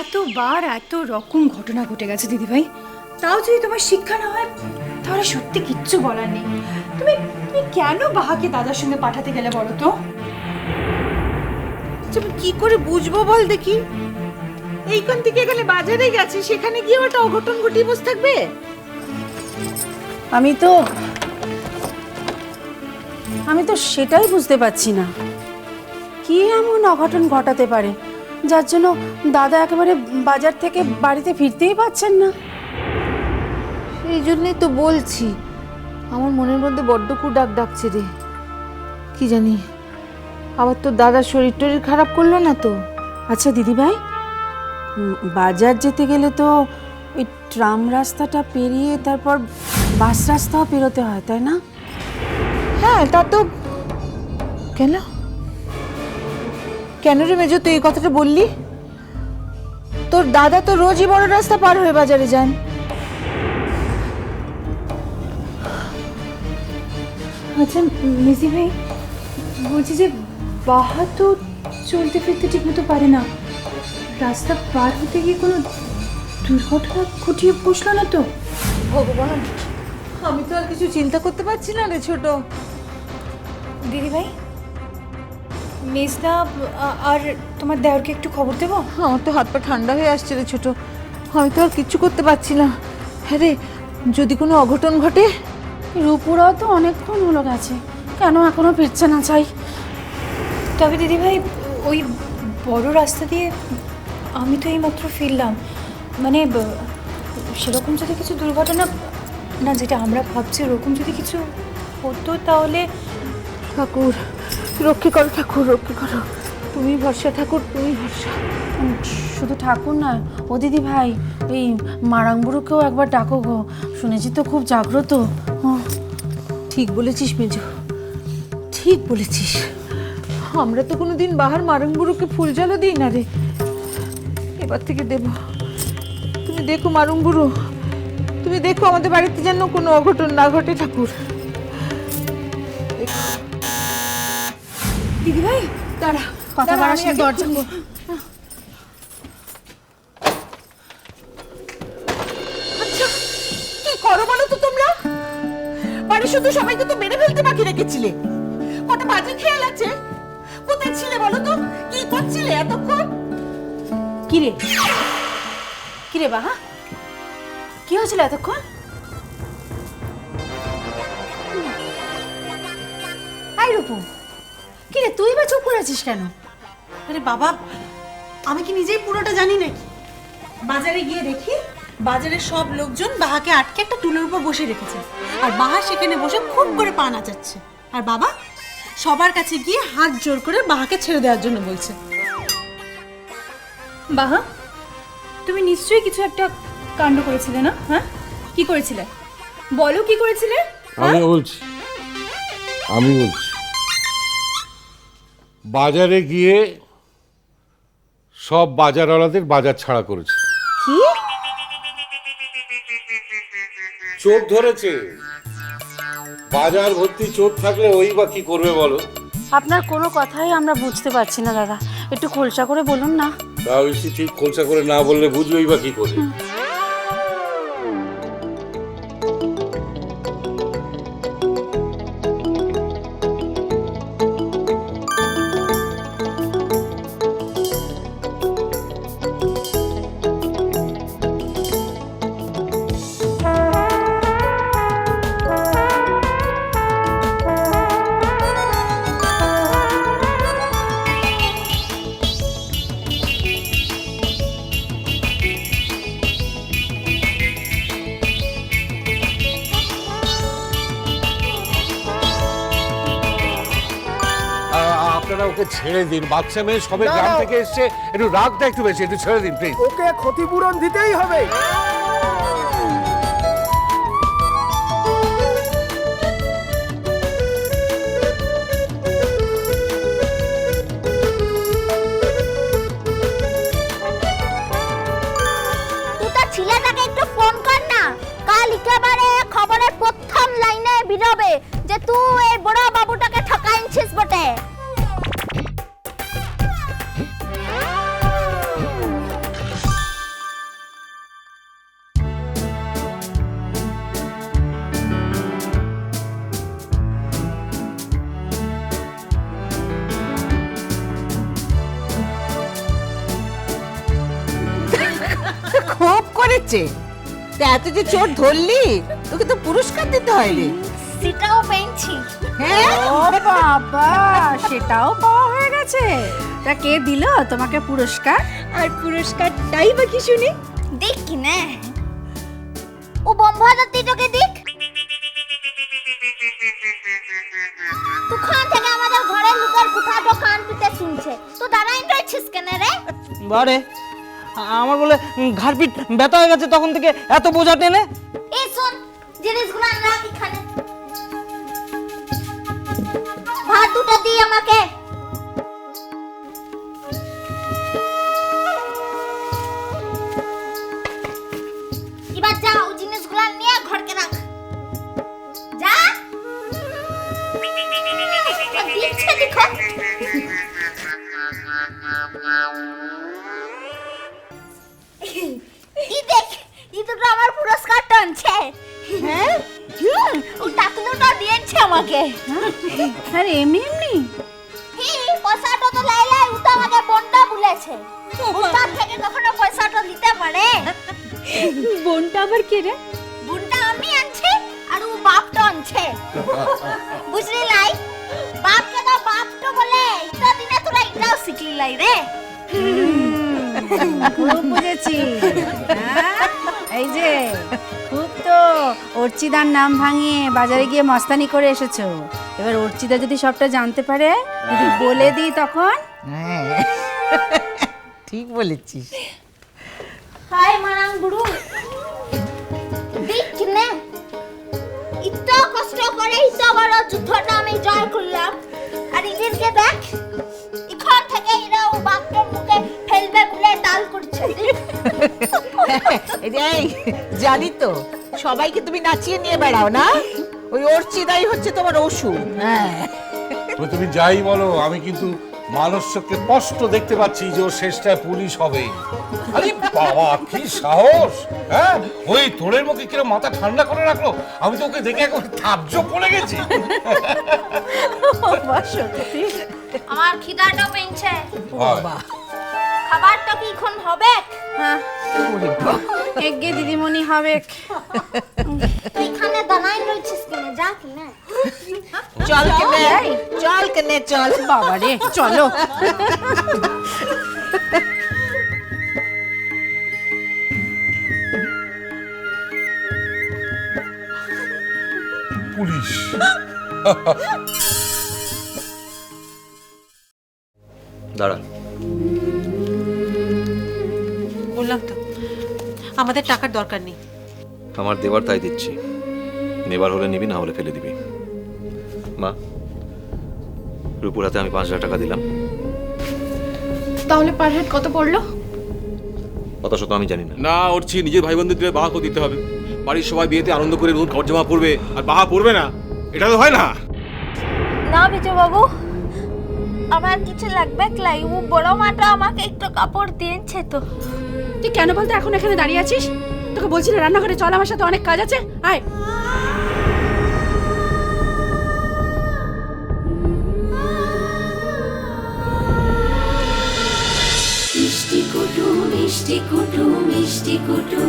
এতবার এত রকম ঘটনা ঘটে গেছে দিদিভাই, তাও যদি তোমার শিক্ষা না হয় তাহলে সত্যি কিচ্ছু বলার নেই। তুমি তুমি কেন বাহাকে দাদার সঙ্গে পাঠাতে গেলে বলো তো? তুমি কি করে বুঝবো বল দেখি? এইখান থেকে গেলে বাজারে গেছে, সেখানে গিয়ে ওটা অঘটন ঘটিয়ে বসে থাকবে? আমি তো সেটাই বুঝতে পারছি না, কি এমন অঘটন ঘটাতে পারে যার জন্য দাদা একেবারে বাজার থেকে বাড়িতে ফিরতেই পারছেন না। এই জন্যই তো বলছি, আমার মনের মধ্যে বড্ড ডাক ডাকছে রে। কি জানি আবার তোর দাদার শরীর টরীর খারাপ করলো না তো? আচ্ছা দিদিভাই, বাজার যেতে গেলে তো ওই ট্রাম রাস্তাটা পেরিয়ে তারপর বাস রাস্তাও পেরোতে হয়, তাই না? হ্যাঁ, তা তো। কেন কেন রে মেজো তুই এই কথাটা বললি? তোর দাদা তো রোজই বড় রাস্তা পার হয়ে বাজারে যান। আচ্ছা মিসি ভাই, বলছি যে বাহা তো চলতে ফিরতে ঠিকমতো পারে না, রাস্তা পার হতে গিয়ে কোনো দুর্ঘটনা ঘটিয়ে বসলো না তো? ভগবান, আমি তো আর কিছু চিন্তা করতে পারছি না রে ছোট। দিদিভাই, মেজদা আর তোমার দেওরকে একটু খবর দেবো? আমার তো হাত পা ঠান্ডা হয়ে আসছে রে ছোট, আমি তো আর কিচ্ছু করতে পারছি না। হ্যাঁ রে, যদি কোনো অঘটন ঘটে? রূপুরাও তো অনেকক্ষণ হলো গেছে, কেন এখনো ফিরছে না চাই? তবে দিদিভাই, ওই বড় রাস্তা দিয়ে আমি তো এইমাত্র ফিরলাম, মানে সেরকম যদি কিছু দুর্ঘটনা না, যেটা আমরা ভাবছি ওরকম যদি কিছু হতো তাহলে। ঠাকুর রক্ষে করো, ঠাকুর রক্ষে করো, তুমি ভরসা ঠাকুর, তুমি ভরসা। শুধু ঠাকুর নয় ও দিদি ভাই, এই মারাংবুড়োকেও একবার ডাকো গো, শুনেছি তো খুব জাগ্রত। ঠিক বলেছিস মেজো, ঠিক বলেছিস। আমরা তো কোনোদিন বাহার মারুংবুড়োকে ফুল জলও দিই না রে, এবার থেকে দেব। তুমি দেখো মারুংবুড়ো, তুমি দেখো আমাদের বাড়িতে যেন কোনো অঘটন না ঘটে ঠাকুর। দিদিভাই দাঁড়া, কথা বাড়াস না, দরজা আচ্ছা, কি করো বলো তো তোমরা? বাড়ি শুধু সবাইকে তো মেরে ফেলতে বাকি রেখেছিলে, কটা বাজে খেয়াল আছে? কোথায় ছিলে বলো তো? কি করছিলে এতক্ষণ? কিরে কিরে বাহা, কি হয়েছিল এতক্ষণ? আই রূপু, কিরে তুই বা চুপ করে আছিস কেন? আরে বাবা, আমি কি নিজেই পুরোটা জানি নাকি? বাজারে গিয়ে দেখি বাজারের সব লোকজন বাহাকে আটকে একটা টুলের উপর বসে রেখেছে, আর বাহা সেখানে বসে খুব করে পা নাচাচ্ছে, আর বাবা সবার কাছে গিয়ে হাত জোর করে বাহাকে ছেড়ে দেওয়ার জন্য বলছে। বাহা, তুমি নিশ্চয়ই কিছু একটা কাণ্ড করেছিলে না? হ্যাঁ, কি করেছিলে বলো, কি করেছিলে? আমি বলছি বাজারে গিয়ে সব বাজারওয়ালাদের বাজার ছাড়া করেছে। কি? চোর ধরেছে। বাজার ভর্তি চোর থাকলে ওই বা কি করবে বলো? আপনার কোনো কথাই আমরা বুঝতে পারছি না দাদা, একটু খোলসা করে বলুন না। তা বেশি ঠিক খোলসা করে না বললে বুঝবেই বা কি করে? আপনারা ওকে ছেড়ে দিন, বাচ্চা মেয়ে সবে গ্রাম থেকে এসছে, একটু রাগটা একটু বেশি, একটু ছেড়ে দিন প্লিজ। ওকে ক্ষতিপূরণ দিতেই হবে। তুই তো ছেলেটাকে একটু ফোন কর না, কাল একেবারে খবরের প্রথম লাইনে বেরোবে যে তুই এই বড় বাবুটাকে ঠকাইছিস বটে। হয়েছে? তা এত যে চোর ধরলি, তোকে তো পুরস্কার দিতে হয় রে। সেটাও পেয়েছি। হ্যাঁ, ও বাবা, সেটাও পাওয়া হয়ে গেছে। তা কে দিল তোমাকে পুরস্কার? আর পুরস্কারটাই বা কি শুনি? দেখ কি না ও বম্বাদাতি তোকে দেখ তুখান থেকে আমাদের ঘরের লোকের কোথাও কান পিতে শুনছে তো দাঁড়াই রয়েছিস কেন রে? বারে আমার বলে ঘাড় পিঠ ব্যথা হয়ে গেছে তখন থেকে এত বোঝা টেনে। এই শোন জিনিসগুলো রাখ এখানে ভাত দুটো দি আমাকে এবার যা ও জিনিসগুলো নিয়ে ঘরকে রাখ যা দিচ্ছে দেখো ই দেখ ই দুটো আমার পুরস্কার টানছে হ্যাঁ ও টাকলুটা দিয়েছে আমাকে আরে এমনি এমনি? পয়সাটা তো লাইলাই ও তো আমাকে বন্ডা বলেছে ও তার থেকে কখনো পয়সাটা দিতে পারে বোনটা আবার কে রে? বুনটা আমি আনছি আর ও বাপটা আনছে বুঝলি লাই বাপকে তো বাপটা বলে এটা দিনে তোরা এটাও শিখলি লাই রে খুব বুঝেছি। হ্যাঁ? এই যে খুব তো অর্চিদার নাম ভাঙিয়ে বাজারে গিয়ে মস্তানি করে এসেছো। এবার অর্চিদা যদি সবটা জানতে পারে, যদি বলে দিই তখন? হ্যাঁ, ঠিক বলেছিস। হাই মারাং বুড়ু দেখ না এত কষ্ট করে এত বড় যুদ্ধটা আমি জয় করলাম আর এদেরকে দেখ এখান থেকে এরা ও বাপকে মুখে ফেলবে বলে তাল করছে এই জানি তো, সবাইকে তুমি নাচিয়ে নিয়ে বেড়াও না? ওই অর্চিদাই হচ্ছে তোমার ওষুধ। হ্যাঁ, তবে তুমি যাই বলো, আমি কিন্তু মানসকে স্পষ্ট দেখতে পাচ্ছি যে ওর শেষটায় পুলিশ হবে। আরে বাবা কি সাহস! হ্যাঁ, ওই তোরের মুখে কিরম মাথা ঠান্ডা করে রাখলো, আমি তো ওকে দেখে এখন থাবজ পড়ে গেছি। আমার খিদাটা পেয়েছে বাবা খাবারটা কি এখন হবে হ্যাঁ, এগে দিদিমণি হবে। এখানে দাঁড়াই রয়েছিস কেন যা কিনা চল কেনে, চল কেনে, চল। বাবা রে, চলো। পুলিশ! দাঁড়া, বললাম তো আমাদের টাকার দরকার নেই। আমার দেবার তাই দিচ্ছি, নেবার হলে নিবি, না হলে ফেলে দিবি। মা, রূপুর হাতে আমি 5,000 টাকা দিলাম। তাহলে পার হেড কত পড়লো? কত শত আমি জানি না। না, ওরছি নিজের ভাই বোনদের দিলে বাহাকে দিতে হবে। বাড়ির সবাই বিয়েতে আনন্দ করে নতুন কাপড় জামা পরবে আর বাহা পরবে না, এটা তো হয় না। না বিজয় বাবু আমার কিছু লাগবে লাই ও বড় মাটা আমাকে একটু কাপড় দিয়েছে তো তুই কেন বলতে এখন এখানে দাঁড়িয়ে আছিস? তোকে বলছি না রান্নাঘরে চল, আমার সাথে অনেক কাজ আছে, আয়। মিষ্টি কুটু মিষ্টি কুটু মিষ্টি কুটু